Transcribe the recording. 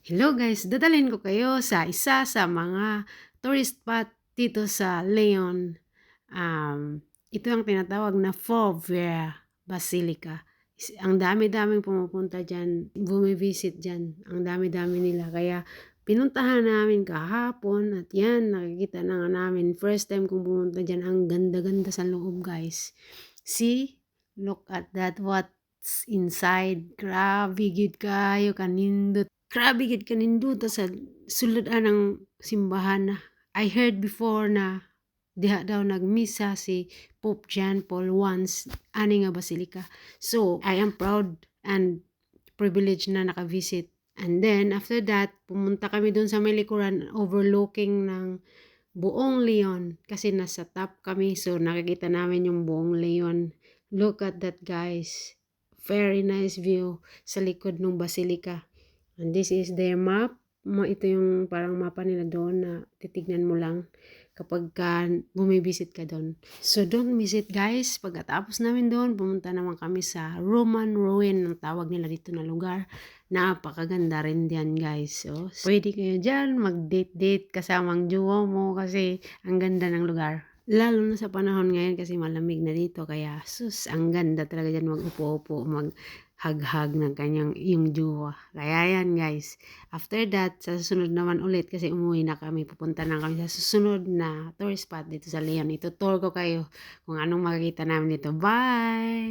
Hello guys, dadalhin ko kayo sa isa sa mga tourist spot dito sa Leon. Ito ang tinatawag na Fovea Basilica. Ang dami-daming pumupunta dyan, bumivisit dyan. Ang dami-dami nila. Kaya pinuntahan namin kahapon at yan, nakikita na nga namin. First time kong pumunta dyan, ang ganda-ganda sa loob guys. See? Look at that, what's inside. Grabe, gid kayo, kanindot. Grabe gid kaninduta sa suludan ng simbahan na I heard before na diha daw nagmisa si Pope John Paul once ani nga basilika. So, I am proud and privileged na nakavisit. And then, after that, pumunta kami dun sa may likuran overlooking ng buong Leon kasi nasa top kami. So, nakikita namin yung buong Leon. Look at that guys. Very nice view sa likod ng basilika. And this is their map. Ito yung parang mapa nila doon na titignan mo lang kapag bumibisit ka doon. So don't miss it guys. Pagkatapos namin doon, pumunta naman kami sa Roman ruin, ang tawag nila dito na lugar. Napakaganda rin diyan guys. So pwede kayo dyan mag-date-date kasamang jowa mo kasi ang ganda ng lugar. Lalo na sa panahon ngayon kasi malamig na dito. Kaya sus, ang ganda talaga dyan mag-upo-upo, mag-hag-hag ng kanyang yung jowa. Kaya yan guys. After that, sa susunod naman ulit kasi umuwi na kami. Pupunta na kami sa susunod na tourist spot dito sa Leon. Ito tour ko kayo kung anong makikita namin dito. Bye!